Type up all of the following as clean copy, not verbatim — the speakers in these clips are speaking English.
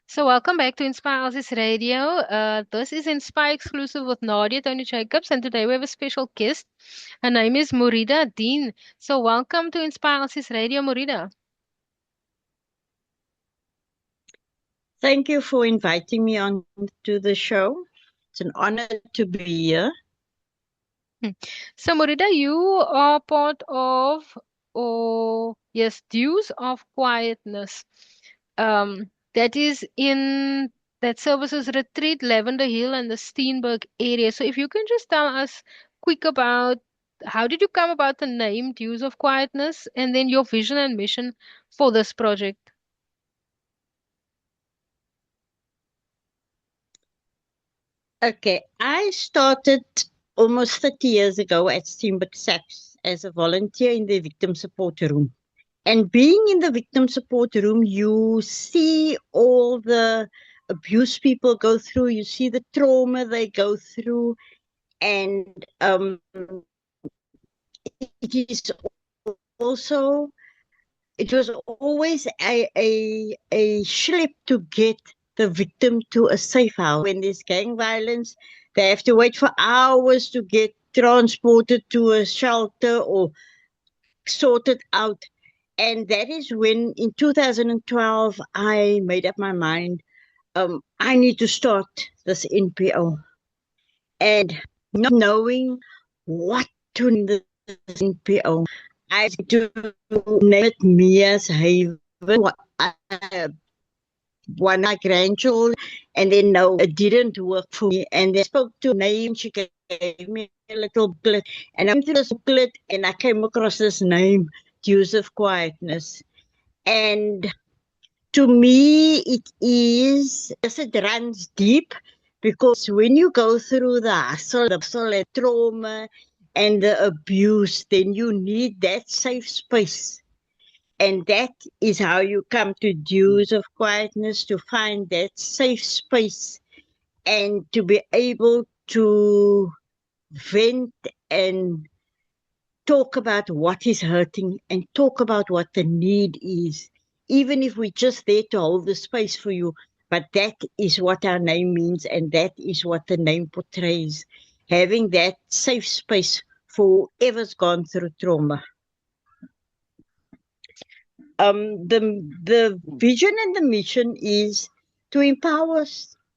So welcome back to Inspire Aussies Radio. This is Inspire exclusive with Nadia-Toni Jacobs, and today we have a special guest. Her name is Moeriedah Dien. So welcome to Inspire Aussies Radio, Moeriedah. Thank you for inviting me on to the show. It's an honor to be here. Hmm. So Moeriedah, you are part of, oh yes, Dews of Quietness. That is in that services retreat Lavender Hill and the Steenberg area. So if you can just tell us quick about how did you come about the name Dews of Quietness and then your vision and mission for this project? Okay, I started almost 30 years ago at Steenberg as a volunteer in the victim support room. And being in the victim support room, you see all the abuse people go through, you see the trauma they go through, and it is also it was always a schlep to get the victim to a safe house. When there's gang violence, they have to wait for hours to get transported to a shelter or sorted out. And that is when, in 2012, I made up my mind. I need to start this NPO. And not knowing what to name this NPO, I to name it Mia's Haven. One of my grandchildren, and then no, it didn't work for me. And they spoke to name, she gave me a little booklet, and I went through this booklet, and I came across this name, Dews of Quietness. And to me, it runs deep, because when you go through the hustle, and trauma, and the abuse, then you need that safe space. And that is how you come to Dews of Quietness, to find that safe space and to be able to vent and talk about what is hurting and talk about what the need is, even if we're just there to hold the space for you. But that is what our name means, and that is what the name portrays, having that safe space for whoever's gone through trauma. The vision and the mission is to empower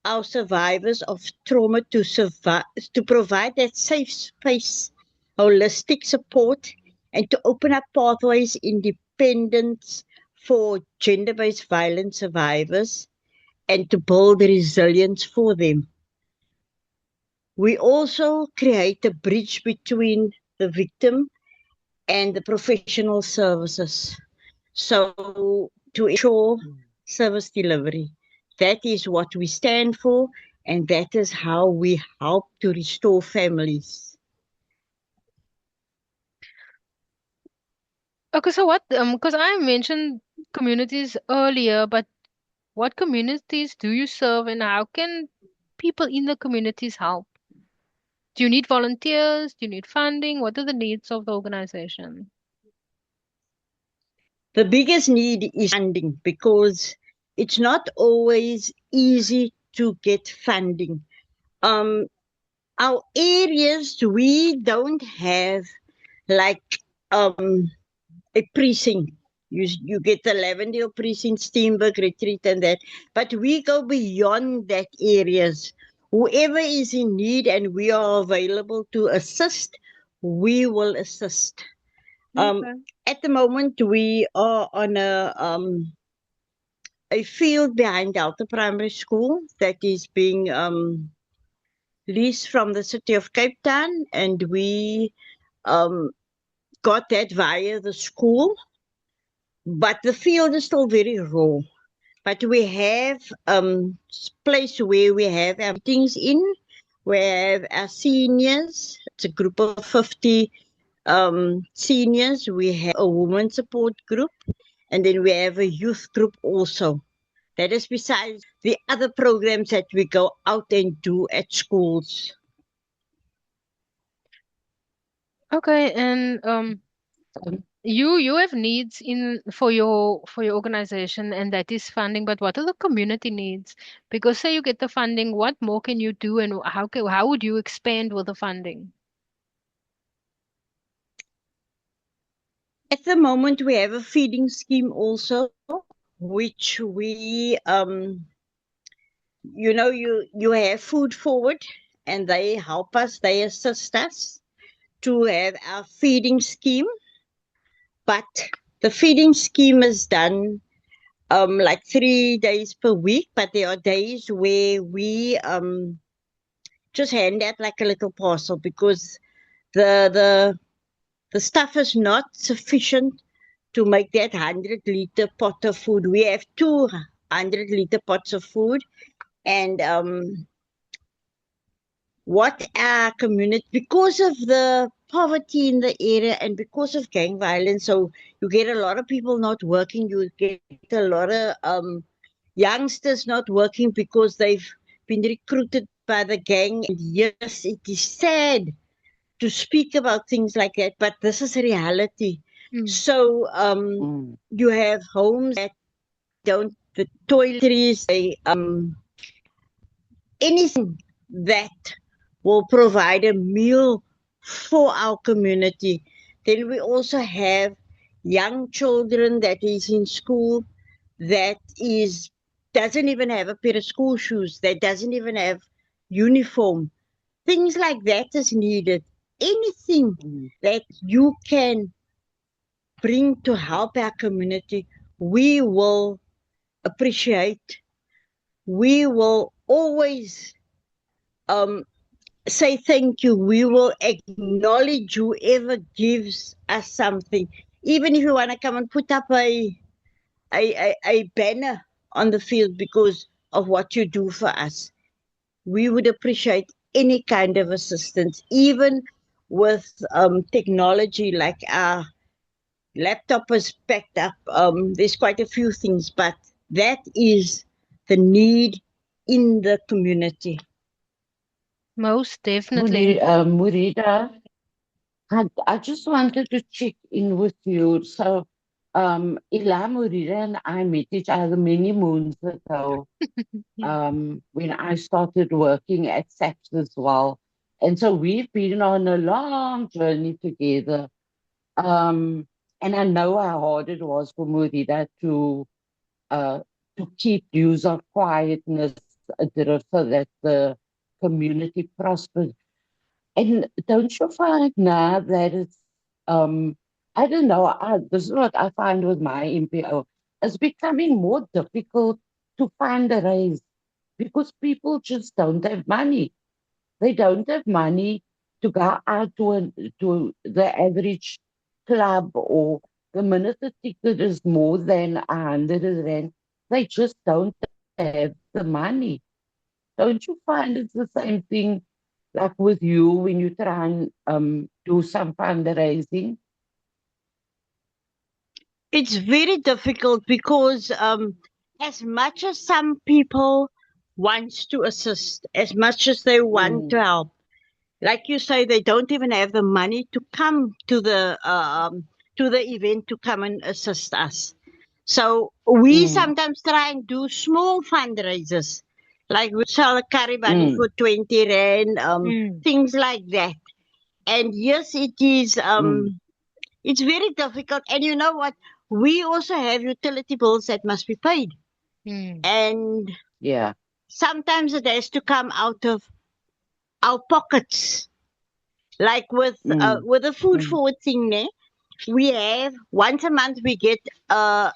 our survivors of trauma to provide that safe space, holistic support, and to open up pathways independence for gender-based violence survivors, and to build resilience for them. We also create a bridge between the victim and the professional services. So, to ensure service delivery, that is what we stand for, and that is how we help to restore families. Okay, so what because I mentioned communities earlier, but what communities do you serve and how can people in the communities help? Do you need volunteers? Do you need funding? What are the needs of the organization? The biggest need is funding, because it's not always easy to get funding. Um, our areas, we don't have like a precinct. You get the Lavendale precinct, Steenberg retreat, and that. But we go beyond that areas. Whoever is in need and we are available to assist, we will assist. Um, Okay. at the moment, we are on a field behind Delta Primary School that is being leased from the city of Cape Town, and we um, got that via the school. But the field is still very raw. But we have place where we have our meetings in. We have our seniors. It's a group of 50 seniors. We have a women support group, and then we have a youth group also. That is besides the other programs that we go out and do at schools. Okay, and You have needs in for your organization, and that is funding, but what are the community needs? Because say you get the funding, what more can you do, and how would you expand with the funding? At the moment, we have a feeding scheme also, which you have food forward, and they help us, they assist us to have our feeding scheme. But the feeding scheme is done like 3 days per week, but there are days where we just hand out like a little parcel because the the the stuff is not sufficient to make that 100-liter pot of food. We have 200-liter pots of food, and what our community, because of the poverty in the area and because of gang violence, so you get a lot of people not working, you get a lot of youngsters not working because they've been recruited by the gang. And yes, it is sad to speak about things like that, but this is reality. Mm. So you have homes that don't, the toiletries, anything that will provide a meal for our community. Then we also have young children that is in school that is doesn't even have a pair of school shoes, that doesn't even have uniform. Things like that is needed. Anything that you can bring to help our community, we will appreciate. We will always um, say thank you. We will acknowledge whoever gives us something. Even if you want to come and put up a banner on the field because of what you do for us, we would appreciate any kind of assistance, even with technology like our laptop is packed up. There's quite a few things, but that is the need in the community. Most definitely. Moeriedah, I just wanted to check in with you. So, Ilhaam, Moeriedah, and I met each other many moons ago Yeah. when I started working at SAPS as well. And so we've been on a long journey together. Um, and I know how hard it was for Moeriedah uh, to keep Dews of Quietness so that the community prospered. And don't you find now that it's, I don't know, this is what I find with my MPO, it's becoming more difficult to fundraise because people just don't have money. They don't have money to go out to the average club, or the minute the ticket is more than 100 rand, they just don't have the money. Don't you find it's the same thing like with you when you try and do some fundraising? It's very difficult because as much as some people wants to assist, as much as they want to Mm, help, like you say, they don't even have the money to come to the event to come and assist us. So we mm, sometimes try and do small fundraisers, like we sell a curry bunny mm, for 20 rand, Mm. things like that. And yes, it is. mm. It's very difficult. And you know what? We also have utility bills that must be paid. Mm. And Yeah. sometimes it has to come out of our pockets. Like Mm, with the food mm, forward thing, ne? We have once a month we get a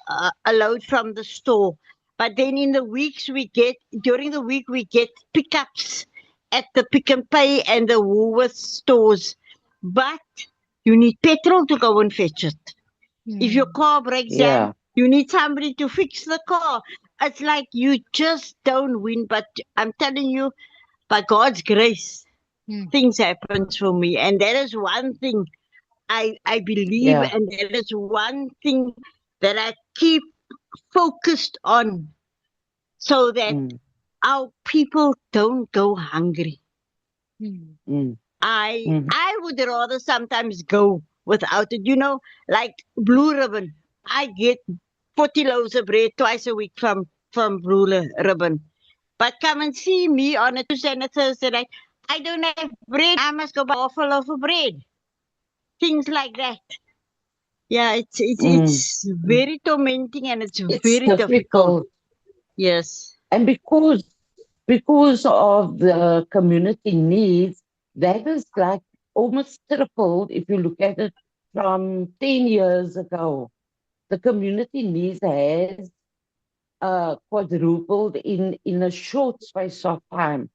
load from the store. But then in the weeks we get, during the week we get pickups at the Pick and Pay and the Woolworth stores. But you need petrol to go and fetch it. If your Mm. car breaks down, yeah. you need somebody to fix the car. It's like you just don't win. But I'm telling you, by God's grace, Mm. things happens for me. And that is one thing I believe, Yeah. and that is one thing that I keep focused on so that Mm, our people don't go hungry. Mm. mm, I mm, I would rather sometimes go. without it. You know, like Blue Ribbon. I get 40 loaves of bread twice a week from Blue Ribbon. But come and see me on a Tuesday and a Thursday night. I don't have bread. I must go buy half a loaf of bread. Things like that. Yeah, Mm. it's very tormenting and it's It's very difficult. difficult. Yes. And because of the community needs, that is like almost tripled if you look at it from 10 years ago. The community needs has quadrupled in a short space of time.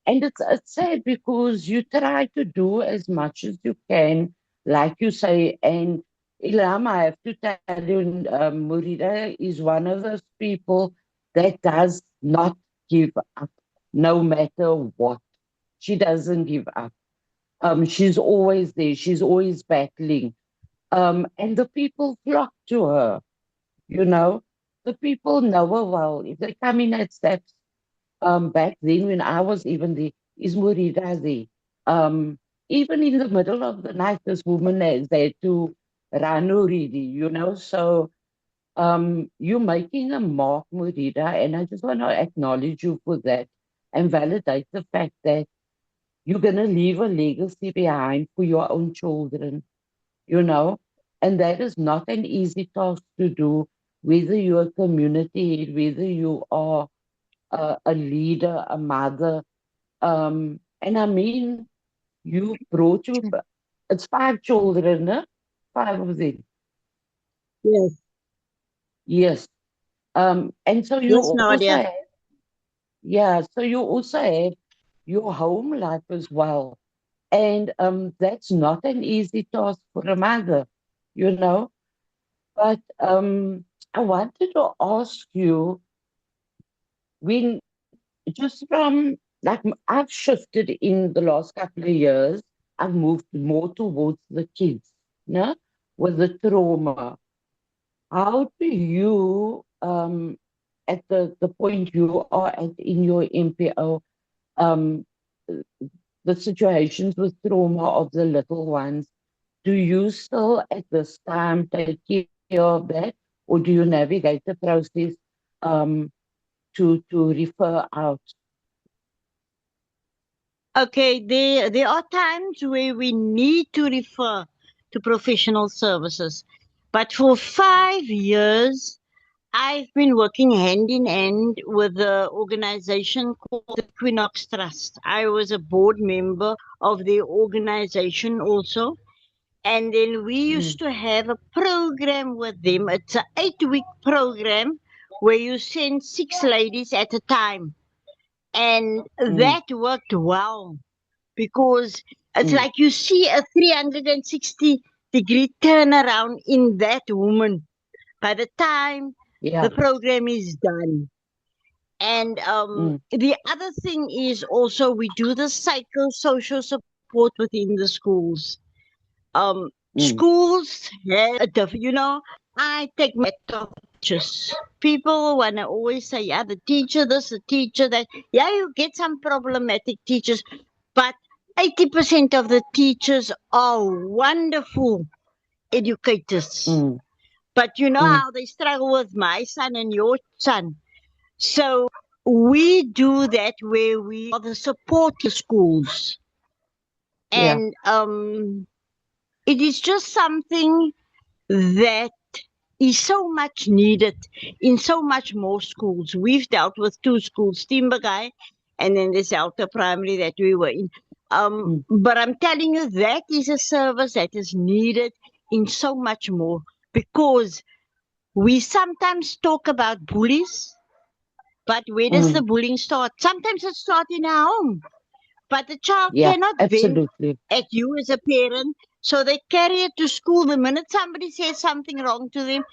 And it's sad because you try to do as much as you can, like you say. And Ilham, I have to tell you, Moeriedah is one of those people that does not give up, no matter what. She doesn't give up. She's always there. She's always battling. And the people flock to her. You know, the people know her well. If they come in at steps, back then when I was even there, is Moeriedah there. Um, Even in the middle of the night, this woman is there to run already, you know. So you're making a mark, Moeriedah, and I just want to acknowledge you for that and validate the fact that you're going to leave a legacy behind for your own children, you know. And that is not an easy task to do, whether you're a community head, whether you are a leader, a mother. And I mean, you brought you, it's five children, no? Five of them. Yes. Yes. And so you Yes, also Nadia. have, yeah, so you also have your home life as well. And that's not an easy task for a mother, you know. But I wanted to ask you, when just from like I've shifted in the last couple of years, I've moved more towards the kids, no, with the trauma. How do you, at the point you are at in your MPO, um, the situations with trauma of the little ones, do you still at this time take care of that, or do you navigate the process um, to refer out? Okay, there are times where we need to refer to professional services. But for 5 years, I've been working hand in hand with the organization called the Equinox Trust. I was a board member of the organization also. And then we Mm, used to have a program with them. It's an 8-week program where you send 6 ladies at a time. And mm, that worked well because it's mm. like you see a 360-degree turnaround in that woman by the time the Yeah. program is done. And Mm, the other thing is also we do the psychosocial support within the schools. mm. Schools have a different, I take my top teachers. People want to always say, yeah, the teacher this, the teacher that. Yeah, you get some problematic teachers, but 80% of the teachers are wonderful educators. Mm, But you know mm. how they struggle with my son and your son. So we do that where we are the support to schools. Yeah. And it is just something that is so much needed in so much more schools. We've dealt with 2 schools, Steenberg and then the Zelda Primary that we were in. Mm, But I'm telling you, that is a service that is needed in so much more because we sometimes talk about bullies, but where does the mm. bullying start? Sometimes it starts in our home, but the child Yeah, cannot vent absolutely. at you as a parent, so they carry it to school. The minute somebody says something wrong to them,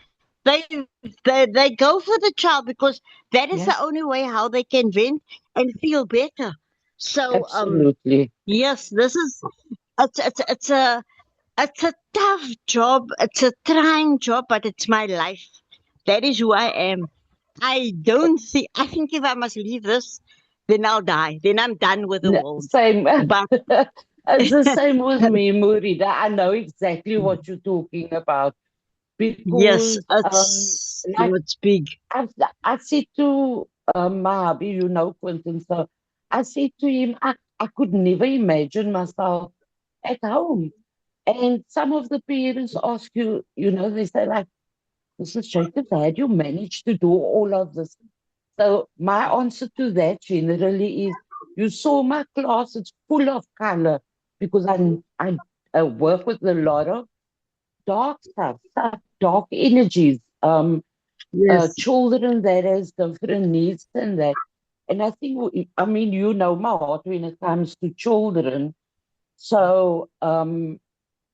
they they go for the child because that is Yeah, the only way how they can vent and feel better. So absolutely. yes, this is it's a it's a tough job. It's a trying job, but it's my life. That is who I am. I don't think. I think if I must leave this, then I'll die. Then I'm done with the world. Same. But It's the same with me, Moeriedah. I know exactly what you're talking about Yes, because, like it's big. I, I said to my hubby, you know, Quentin, so I said to him, I could never imagine myself at home. And some of the parents ask you, you know, they say like, Mrs. Jacobs, how do you manage to do all of this? So my answer to that generally is, you saw my class, it's full of color because I work with a lot of dark stuff, dark energies, Yes. children that has different needs than that. And I think, I mean, you know my heart when it comes to children. So,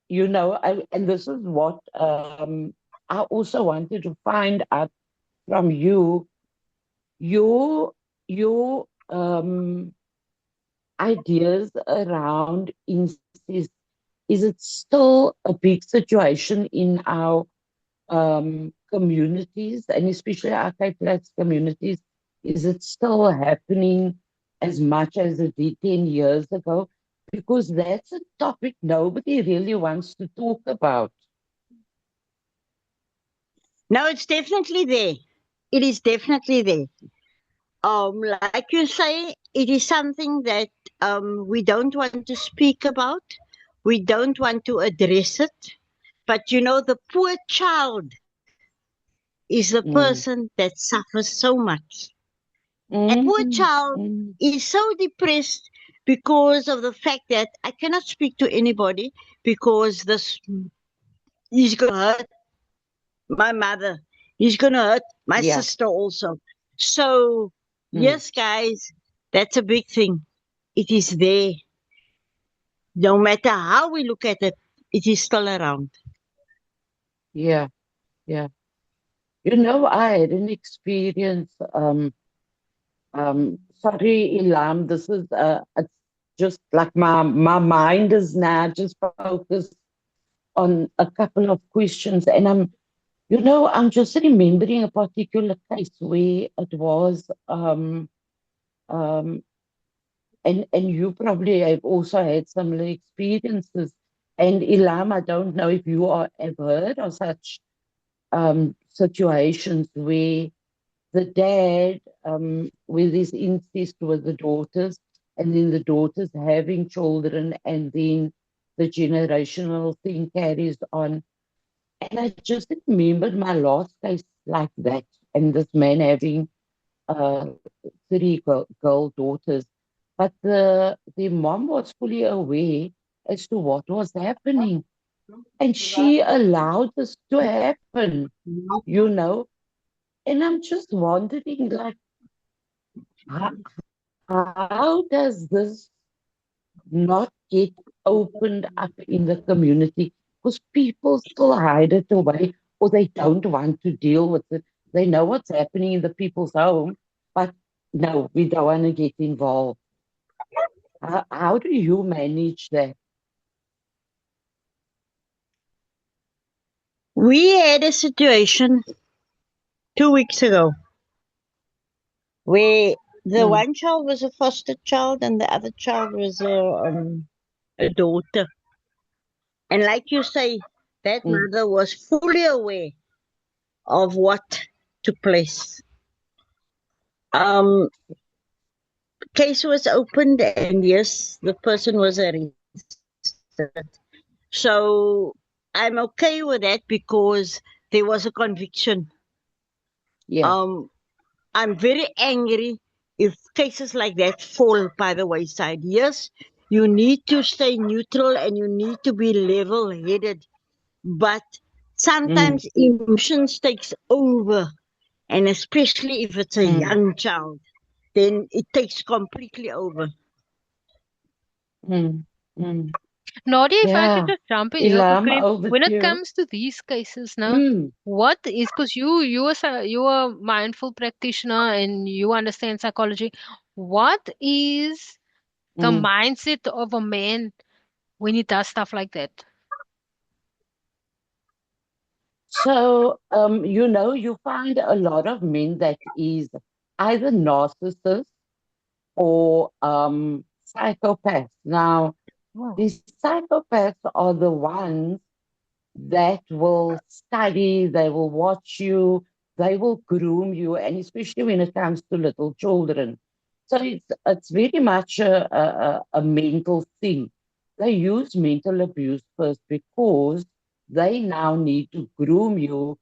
you know, and this is what I also wanted to find out from you, your ideas around incest. Is it still a big situation in our communities, and especially our Cape Flats communities? Is it still happening as much as it did 10 years ago? Because that's a topic nobody really wants to talk about. No, it's definitely there. It is definitely there. Like you say, it is something that we don't want to speak about. We don't want to address it. But you know, the poor child is the Mm. person that suffers so much. And poor Mm. child Mm. is so depressed because of the fact that I cannot speak to anybody because this he's going to hurt my mother. He's going to hurt my Yeah. sister also. So, Mm. yes, guys, that's a big thing. It is there. No matter how we look at it, it is still around. Yeah. Yeah. You know, I had an experience. Sorry, Ilham, this is it's just like my mind is now just focused on a couple of questions, and you know, I'm just remembering a particular case where it was um, and you probably have also had similar experiences. And Ilham, I don't know if you have heard of such situations where the dad, with his incest with the daughters, and then the daughters having children, and then the generational thing carries on. And I just remembered my last case like that, and this man having uh, three girl daughters. But the mom was fully aware as to what was happening, and she allowed this to happen, you know. And I'm just wondering, like, how, how does this not get opened up in the community? Because people still hide it away or they don't want to deal with it. They know what's happening in the people's home, but no, we don't want to get involved. How do you manage that? We had a situation 2 weeks ago where the Mm, one child was a foster child and the other child was a daughter. And like you say, that mm, mother was fully aware of what took place. Um, case was opened, and yes, the person was arrested. So I'm okay with that because there was a conviction. yeah. Um, I'm very angry if cases like that fall by the wayside. Yes, you need to stay neutral and you need to be level headed, but Mm, sometimes emotions takes over, and especially if it's a mm, young child, then it takes completely over. mm, mm. Nadia, if I can Yeah. just jump in here Ilham, quickly, over to when it you. comes to these cases now, Mm, what is, because you are a mindful practitioner and you understand psychology. What is the mm. mindset of a man when he does stuff like that? So, you know, you find a lot of men that is either narcissist or psychopath. Now, Oh. The psychopaths are the ones that will study, they will watch you, they will groom you, and especially when it comes to little children. So it's very much a mental thing. They use mental abuse first because they now need to groom you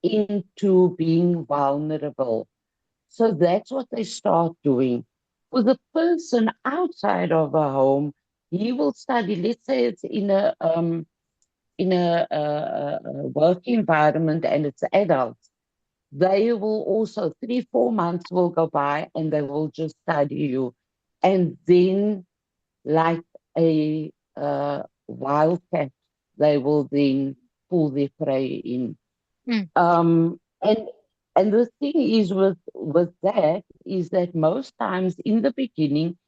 into being vulnerable. So that's what they start doing. For the person outside of a home, he will study. Let's say it's in a work environment and it's adults. They will also 3, 4 months will go by and they will just study you, and then like a wildcat, they will then pull their prey in. Mm. And the thing is with that is that most times in the beginning,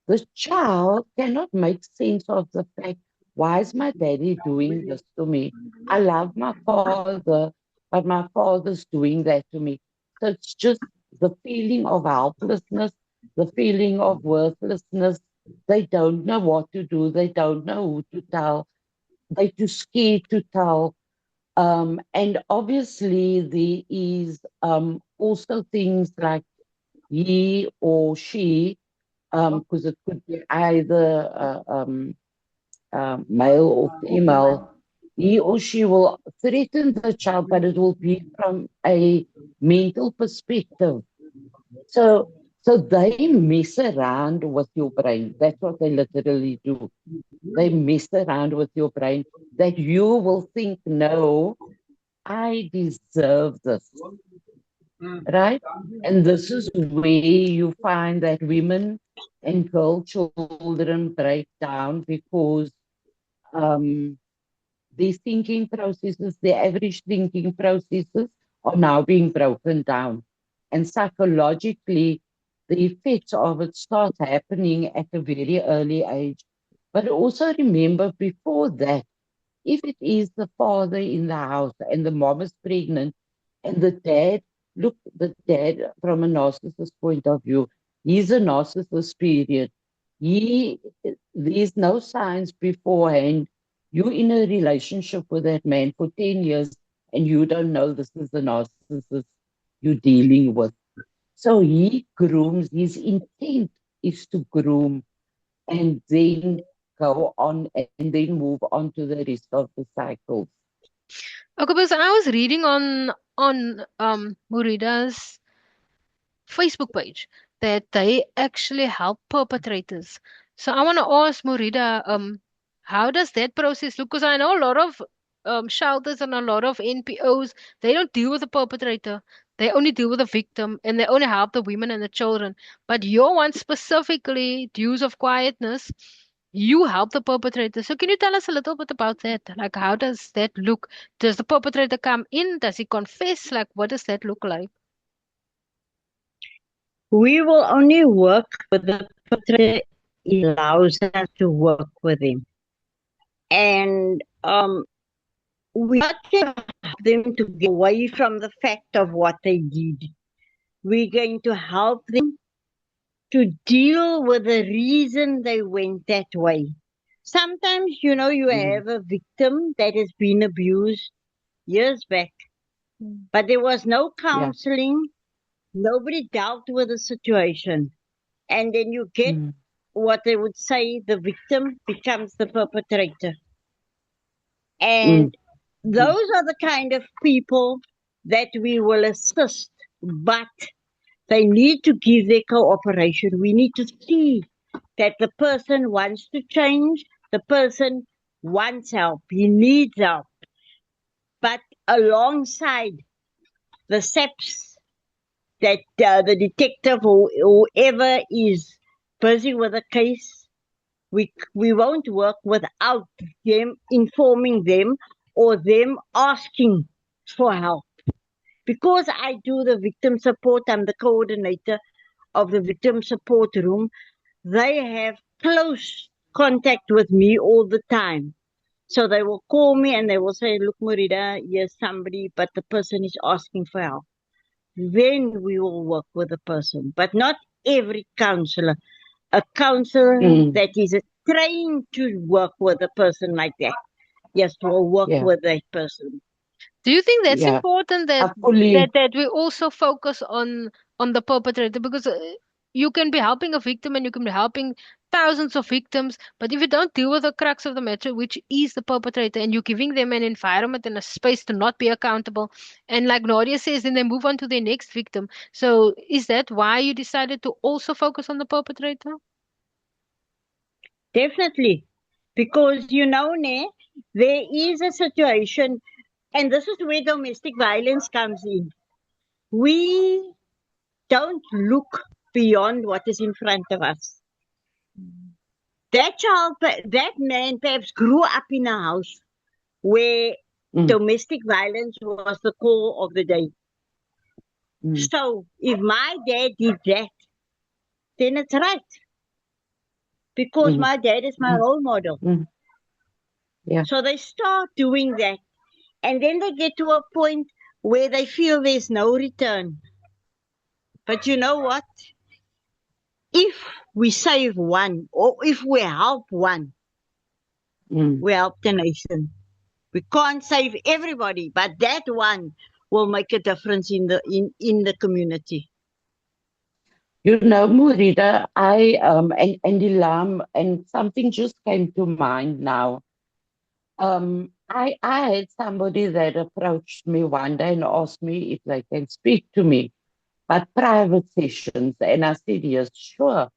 the child cannot make sense of the fact, why is my daddy doing this to me? I love my father, but my father's doing that to me. So it's just the feeling of helplessness, the feeling of worthlessness. They don't know what to do. They don't know who to tell. They're too scared to tell. And obviously, there is also things like he or she, because it could be either male or female, he or she will threaten the child, but it will be from a mental perspective. So, so they mess around with your brain. That's what they literally do. They mess around with your brain that you will think, no, I deserve this, right? And this is where you find that women and girl children break down because um, these thinking processes, the average thinking processes, are now being broken down. And psychologically, the effects of it start happening at a very early age. But also remember, before that, if it is the father in the house and the mom is pregnant and the dad, look, the dad from a narcissist point of view, he's a narcissist, period. He, there's no signs beforehand. You're in a relationship with that man for 10 years and you don't know this is the narcissist you're dealing with. So he grooms, his intent is to groom and then go on and then move on to the rest of the cycles. Okay, because I was reading on Murida's Facebook page that they actually help perpetrators. So I want to ask Moeriedah, how does that process look? Because I know a lot of shelters and a lot of NPOs, they don't deal with the perpetrator. They only deal with the victim and they only help the women and the children. But your one specifically, Dews of Quietness, you help the perpetrator. So can you tell us a little bit about that? Like, how does that look? Does the perpetrator come in? Does he confess? Like, what does that look like? We will only work with the perpetrator. It allows us to work with him. And we not to help them to get away from the fact of what they did. We're going to help them to deal with the reason they went that way. Sometimes, you know, you Mm, have a victim that has been abused years back, but there was no yeah. counseling, nobody dealt with the situation. And then you get Mm, what they would say the victim becomes the perpetrator. mm, And mm, those are the kind of people that we will assist, but they need to give their cooperation. We need to see that the person wants to change, the person wants help, he needs help. But alongside the SEPs that the detective or whoever is busy with a case, we won't work without them informing them or them asking for help. Because I do the victim support, I'm the coordinator of the victim support room. They have close contact with me all the time. So they will call me and they will say, look, Moeriedah, here's somebody, but the person is asking for help. Then we will work with the person, but not every counselor. A counselor mm, that is trained to work with a person like that. Yes, to work Yeah, with that person. Do you think that's yeah. important I fully, that we also focus on the perpetrator? Because you can be helping a victim and you can be helping thousands of victims, but if you don't deal with the crux of the matter, which is the perpetrator, and you're giving them an environment and a space to not be accountable, and like Nadia says, then they move on to their next victim. So is that why you decided to also focus on the perpetrator? Definitely. Because there is a situation, and this is where domestic violence comes in. We don't look beyond what is in front of us. That child, that man perhaps grew up in a house where mm, domestic violence was the core of the day. mm, So if my dad did that, then it's right. Because mm, my dad is my mm, role model. mm. Yeah. So they start doing that. And then they get to a point where they feel there's no return. But you know what? If we save one or if we help one, Mm. we help the nation. We can't save everybody, but that one will make a difference in the community. You know, Moeriedah, and Ilhaam, and something just came to mind now. I had somebody that approached me one day and asked me if they can speak to me, but private sessions. And I said, yes, sure.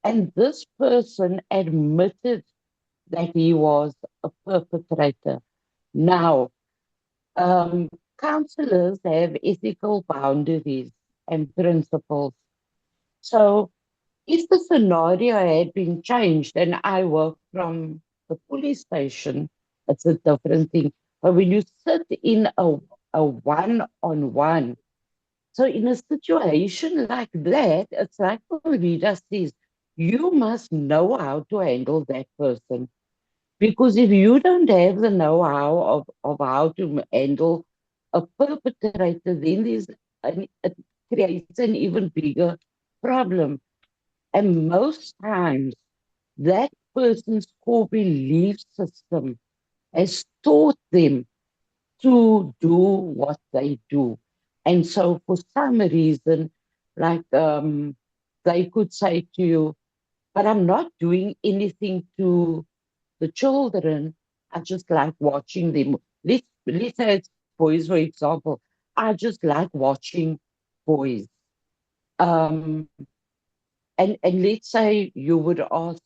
And this person admitted that he was a perpetrator. Now, counselors have ethical boundaries and principles. So if the scenario had been changed and I work from the police station, it's a different thing. But when you sit in a one-on-one, so in a situation like that, it's like Rita says, you must know how to handle that person. Because if you don't have the know-how of how to handle a perpetrator, then it creates an even bigger problem. And most times, that person's core belief system has taught them to do what they do. And so, for some reason, like they could say to you, but I'm not doing anything to the children. I just like watching them. Let's say it's boys, for example. I just like watching boys. Um, and let's say you would ask,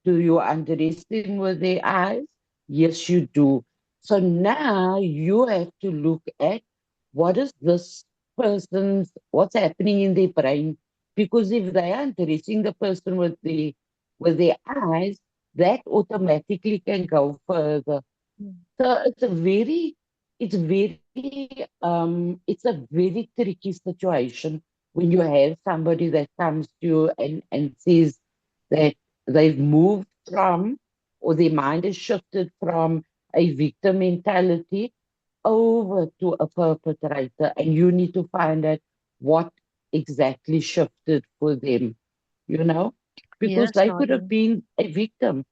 do you undress them with their eyes? Yes, you do. So now you have to look at what is this what's happening in their brain. Because if they are undressing the person with their eyes, that automatically can go further. So it's a very tricky situation when you have somebody that comes to you and says that they've moved from, or their mind has shifted from a victim mentality over to a perpetrator, and you need to find out what exactly shifted for them, you know, because Yes, they could have Nadia. been a victim.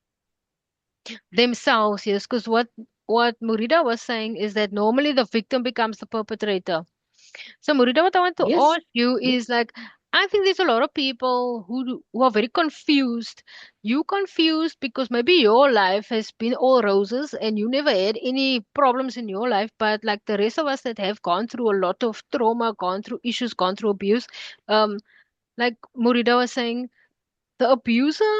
Themselves, yes, because what Murida was saying is that normally the victim becomes the perpetrator. So, Murida, what I want to Yes, ask you yes. is like, I think there's a lot of people who are very confused. You confused because maybe your life has been all roses and you never had any problems in your life, but like the rest of us that have gone through a lot of trauma, gone through issues, gone through abuse, um, like Murida was saying, the abuser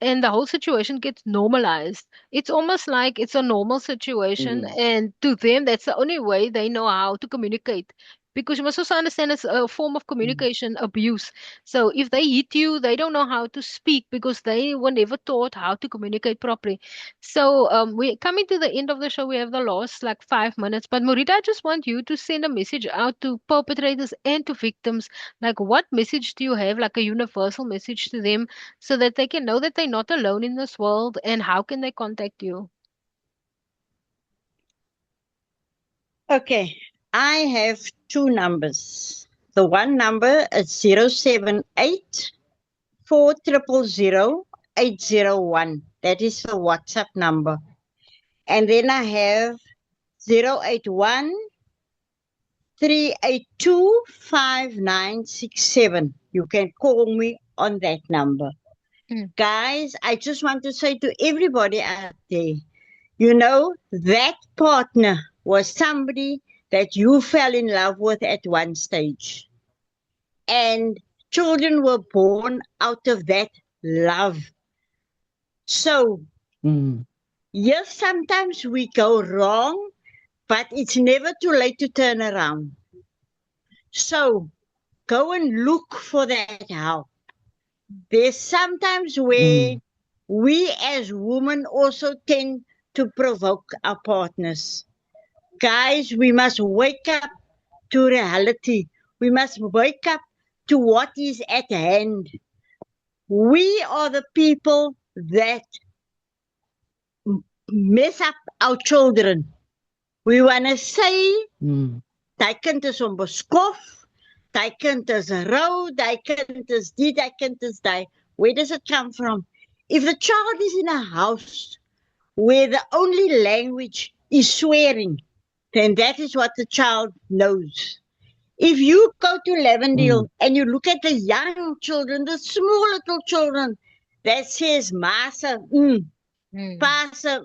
and the whole situation gets normalized. It's almost like it's a normal situation, Mm, and to them, that's the only way they know how to communicate. Because you must also understand it's a form of mm. communication abuse. So if they hit you, they don't know how to speak because they were never taught how to communicate properly. So we're coming to the end of the show. We have the last like 5 minutes. But Morita, I just want you to send a message out to perpetrators and to victims. Like, what message do you have, like a universal message to them, so that they can know that they're not alone in this world, and how can they contact you? Okay, I have two numbers. The one number is 078 4000 801. That is the WhatsApp number. And then I have 081 382 5967. You can call me on that number. Mm. Guys, I just want to say to everybody out there, you know, that partner was somebody that you fell in love with at one stage. And children were born out of that love. So, Mm. yes, sometimes we go wrong, but it's never too late to turn around. So, go and look for that help. There's sometimes where Mm. we as women also tend to provoke our partners. Guys, we must wake up to reality. We must wake up to what is at hand. We are the people that mess up our children. We want to say, Mm. die kind is onbeskof, die kind is rou, die kind is die, die kind is die. Where does it come from? If the child is in a house where the only language is swearing, then that is what the child knows. If you go to Mm. Lavendale and you look at the young children, the small little children, that says Masa, Mm. Pasa,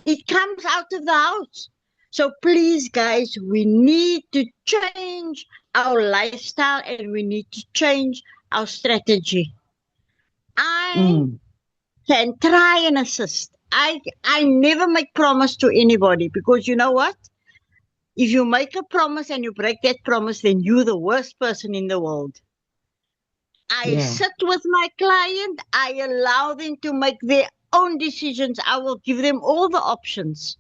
it comes out of the house. So please, guys, we need to change our lifestyle and we need to change our strategy. I Mm. can try and assist. I never make promise to anybody because you know what? If you make a promise and you break that promise, then you're the worst person in the world. I Yeah. sit with my client, I allow them to make their own decisions. I will give them all the options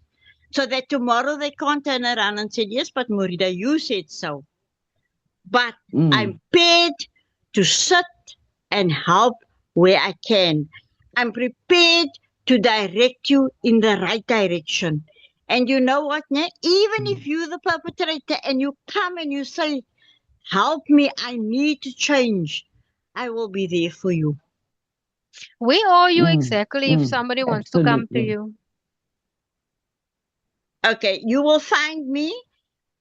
so that tomorrow they can't turn around and say, yes, but Moeriedah, you said so. But Mm. I'm prepared to sit and help where I can. I'm prepared to direct you in the right direction. And you know what, ne? Even if you're the perpetrator and you come and you say, help me, I need to change, I will be there for you. Where are you Mm. exactly if Mm. somebody wants to come to Absolutely. you? Okay, you will find me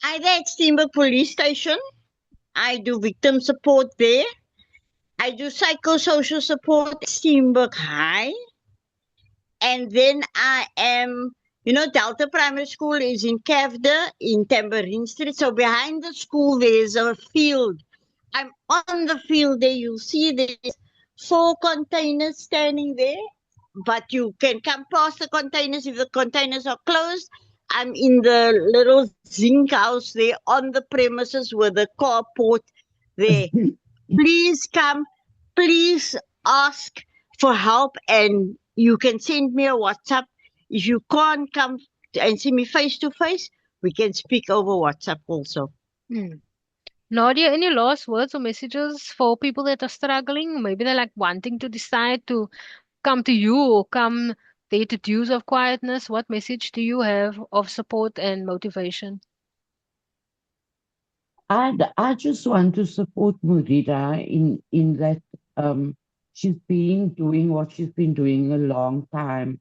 either at Steenberg Police Station. I do victim support there. I do psychosocial support at Steenberg High. And then I am, you know, Delta Primary School is in Kevda in Tambourine Street. So behind the school, there's a field. I'm on the field there. You'll see there's 4 containers standing there. But you can come past the containers if the containers are closed. I'm in the little zinc house there on the premises with the carport there. Please come, please ask for help, and you can send me a WhatsApp. If you can't come and see me face to face, we can speak over WhatsApp also. Mm. Nadia, any last words or messages for people that are struggling? Maybe they're like wanting to decide to come to you or come there to Dews of Quietness. What message do you have of support and motivation? I just want to support Moeriedah in that she's been doing what she's been doing a long time.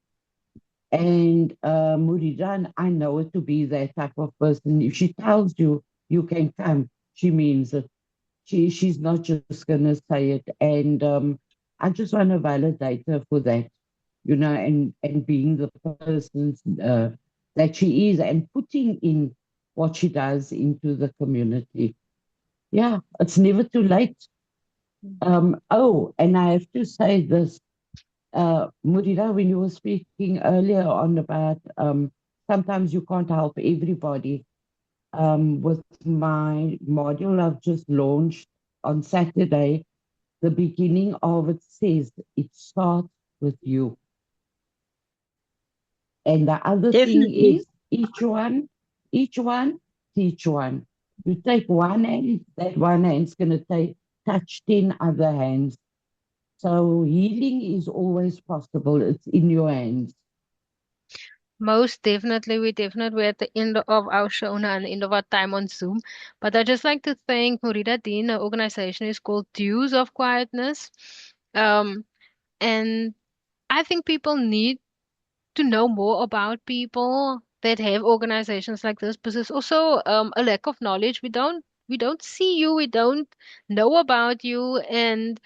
And Moeriedah, and I know her to be that type of person. If she tells you you can come, she means it. She's not just gonna say it. And I just want to validate her for that, and being the person that she is and putting in what she does into the community. Yeah, it's never too late. Oh, and I have to say this, Moeriedah, when you were speaking earlier on about sometimes you can't help everybody. With my module I've just launched on Saturday, the beginning of it says it starts with you. And the other thing Definitely. is each one, teach one. You take one hand, that one hand's going to touch 10 other hands. So healing is always possible. It's in your hands. Most definitely, we're at the end of our show now and the end of our time on Zoom. But I'd just like to thank Moeriedah Dien. Our organization is called Dews of Quietness. Um, And I think people need to know more about people that have organizations like this, because there's also a lack of knowledge. We don't see you, we don't know about you, and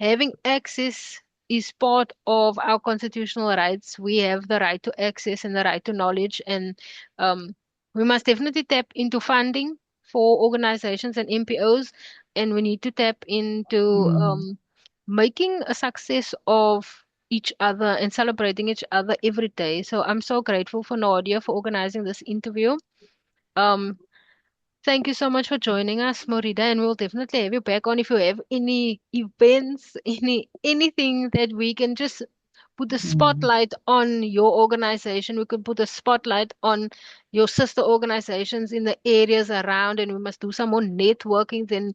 having access is part of our constitutional rights. We have the right to access and the right to knowledge, and um, we must definitely tap into funding for organizations and NPOs, and we need to tap into Mm. making a success of each other and celebrating each other every day. So I'm so grateful for Nadia for organizing this interview. Um, Thank you so much for joining us, Moeriedah, and we'll definitely have you back on if you have any events, anything that we can just put the Mm. spotlight on your organization. We could put a spotlight on your sister organizations in the areas around, and we must do some more networking. Then,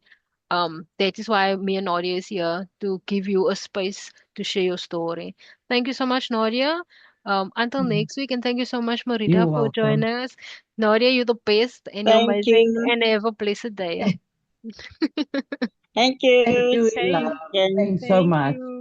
that is why me and Nadia is here to give you a space to share your story. Thank you so much, Nadia. Until Mm. next week, and thank you so much, You're Moeriedah, for welcome. joining us. Nadia, you're the best, and you're Thank amazing, you. and have a blessed day. Thank Thank you. you, See Ilham. you again. Thanks so Thank much. you.